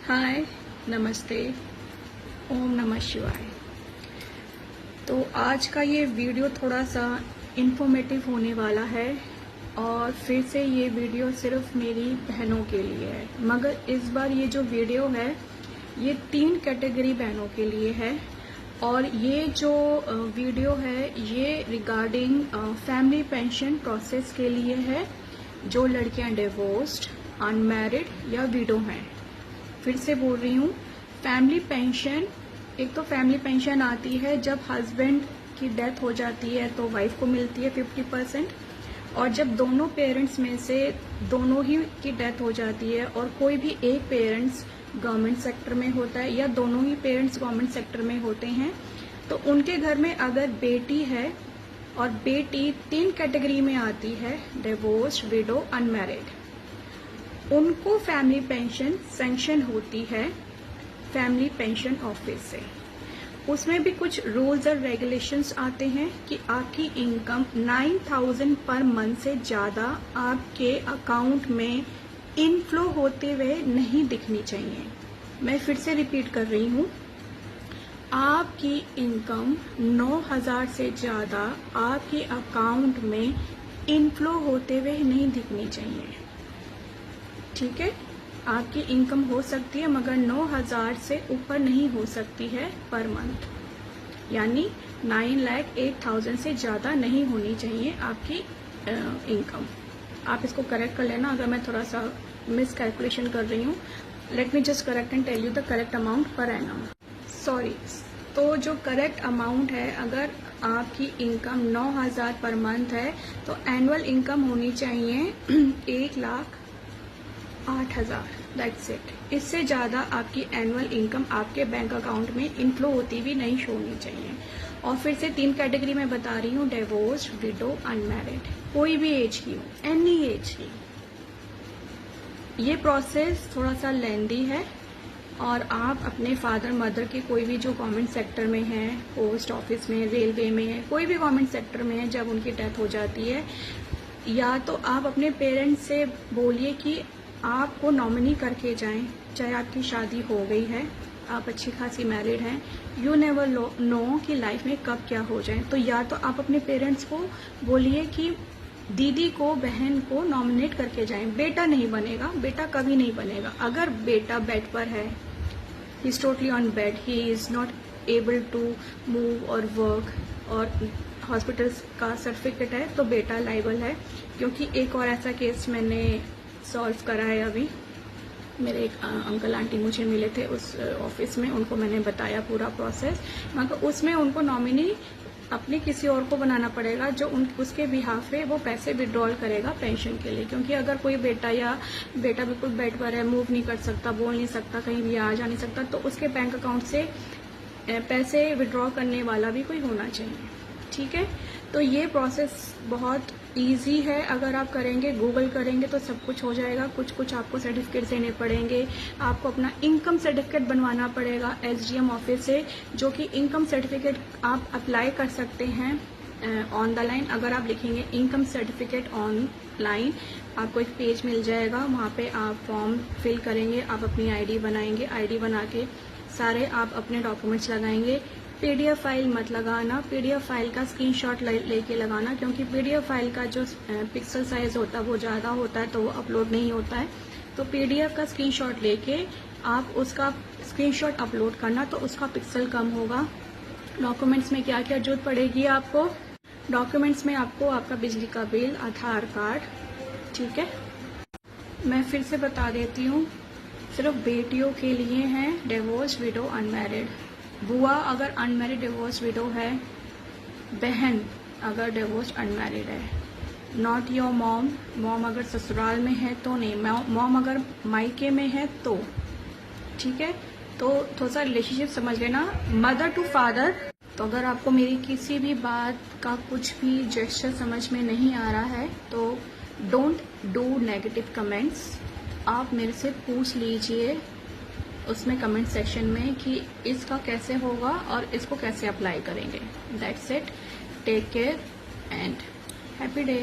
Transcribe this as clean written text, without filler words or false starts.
हाय, नमस्ते, ओम नमः शिवाय। तो आज का ये वीडियो थोड़ा सा इन्फॉर्मेटिव होने वाला है और फिर से ये वीडियो सिर्फ मेरी बहनों के लिए है। मगर इस बार ये जो वीडियो है ये 3 कैटेगरी बहनों के लिए है और ये जो वीडियो है ये रिगार्डिंग फैमिली पेंशन प्रोसेस के लिए है जो लड़कियां डिवोर्स्ड, अनमैरिड या विडो हैं। फिर से बोल रही हूँ, फैमिली पेंशन, एक तो फैमिली पेंशन आती है जब हस्बैंड की डेथ हो जाती है तो वाइफ को मिलती है 50%, और जब दोनों पेरेंट्स में से दोनों ही की डेथ हो जाती है और कोई भी एक पेरेंट्स गवर्नमेंट सेक्टर में होता है या दोनों ही पेरेंट्स गवर्नमेंट सेक्टर में होते हैं, तो उनके घर में अगर बेटी है और बेटी 3 कैटेगरी में आती है, डिवोर्स्ड, विडो, अनमैरिड, उनको फैमिली पेंशन सैंक्शन होती है फैमिली पेंशन ऑफिस से। उसमें भी कुछ रूल्स और रेगुलेशंस आते हैं कि आपकी इनकम 9,000 पर मंथ से ज़्यादा आपके अकाउंट में इनफ्लो होते हुए नहीं दिखनी चाहिए। मैं फिर से रिपीट कर रही हूँ, आपकी इनकम 9,000 से ज़्यादा आपके अकाउंट में इनफ्लो होते हुए नहीं दिखनी चाहिए। ठीक है, आपकी इनकम हो सकती है मगर 9,000 से ऊपर नहीं हो सकती है पर मंथ, यानी 9,08,000 से ज़्यादा नहीं होनी चाहिए आपकी इनकम। आप इसको करेक्ट कर लेना अगर मैं थोड़ा सा मिस कैलकुलेशन कर रही हूँ। Let me just correct and tell you the correct amount per annum. Sorry, तो जो करेक्ट अमाउंट है, अगर आपकी इनकम 9,000 पर मंथ है तो एनुअल इनकम होनी चाहिए 1,08,000। That's it. इससे ज़्यादा आपकी एनुअल इनकम आपके बैंक अकाउंट में इनफ्लो होती भी नहीं होनी चाहिए। और फिर से 3 कैटेगरी में बता रही हूँ, डिवोर्स, विडो, अनमैरिड, कोई भी एज की हो, एनी एज की। ये प्रोसेस थोड़ा सा लेंदी है और आप अपने फादर मदर के कोई भी जो गवर्नमेंट सेक्टर में है, पोस्ट ऑफिस में, रेलवे में है, कोई भी गवर्नमेंट सेक्टर में है, जब उनकी डेथ हो जाती है, या तो आप अपने पेरेंट्स से बोलिए कि आपको नॉमिनी करके जाएं, चाहे आपकी शादी हो गई है, आप अच्छी खासी मैरिड हैं, यू नेवर नो कि लाइफ में कब क्या हो जाए। तो या तो आप अपने पेरेंट्स को बोलिए कि दीदी को, बहन को नॉमिनेट करके जाएं। बेटा नहीं बनेगा, बेटा कभी नहीं बनेगा। अगर बेटा बेड पर है, he is totally on bed, he is not able to move और वर्क, और हॉस्पिटल का सर्टिफिकेट है, तो बेटा लाइबल है। क्योंकि एक और ऐसा केस मैंने सॉल्व करा है अभी। मेरे एक अंकल आंटी मुझे मिले थे उस ऑफिस में, उनको मैंने बताया पूरा प्रोसेस, मगर उसमें उनको नॉमिनी अपने किसी और को बनाना पड़ेगा जो उसके बिहाफ पे वो पैसे विड्रॉल करेगा पेंशन के लिए। क्योंकि अगर कोई बेटा बिल्कुल बेड पर है, मूव नहीं कर सकता, बोल नहीं सकता, कहीं भी आ जा नहीं सकता, तो उसके बैंक अकाउंट से पैसे विड्रॉ करने वाला भी कोई होना चाहिए। ठीक है, तो ये प्रोसेस बहुत इजी है। अगर आप करेंगे, गूगल करेंगे तो सब कुछ हो जाएगा। कुछ आपको सर्टिफिकेट देने पड़ेंगे। आपको अपना इनकम सर्टिफिकेट बनवाना पड़ेगा SDM ऑफिस से, जो कि इनकम सर्टिफिकेट आप अप्लाई कर सकते हैं ऑन द लाइन। अगर आप लिखेंगे इनकम सर्टिफिकेट ऑनलाइन, आपको एक पेज मिल जाएगा, वहाँ पे आप फॉर्म फिल करेंगे, आप अपनी ID बनाएंगे, ID बना के सारे आप अपने डॉक्यूमेंट्स लगाएंगे। PDF फाइल मत लगाना, PDF फाइल का स्क्रीनशॉट लेके लगाना, क्योंकि PDF फाइल का जो पिक्सल साइज होता है वो ज़्यादा होता है तो वो अपलोड नहीं होता है। तो PDF का स्क्रीनशॉट लेके आप उसका स्क्रीनशॉट अपलोड करना, तो उसका पिक्सल कम होगा। डॉक्यूमेंट्स में क्या क्या जरूरत पड़ेगी आपको? डॉक्यूमेंट्स में आपको आपका बिजली का बिल, आधार कार्ड, ठीक है। मैं फिर से बता देती हूँ, सिर्फ बेटियों के लिए हैं, डिवोर्स, विडो, अनमैरिड। बुआ अगर अनमैरिड डिवोर्स विडो है, बहन अगर डिवोर्स अनमैरिड है, नॉट योर मॉम। मॉम अगर ससुराल में है तो नहीं, मॉम अगर मायके में है तो, ठीक है। तो थोड़ा सा रिलेशनशिप समझ लेना, मदर टू फादर। तो अगर आपको मेरी किसी भी बात का कुछ भी जेस्चर समझ में नहीं आ रहा है तो डोंट डू नेगेटिव कमेंट्स। आप मेरे से पूछ लीजिए उसमें कमेंट सेक्शन में कि इसका कैसे होगा और इसको कैसे अप्लाई करेंगे। That's it. Take care and happy day.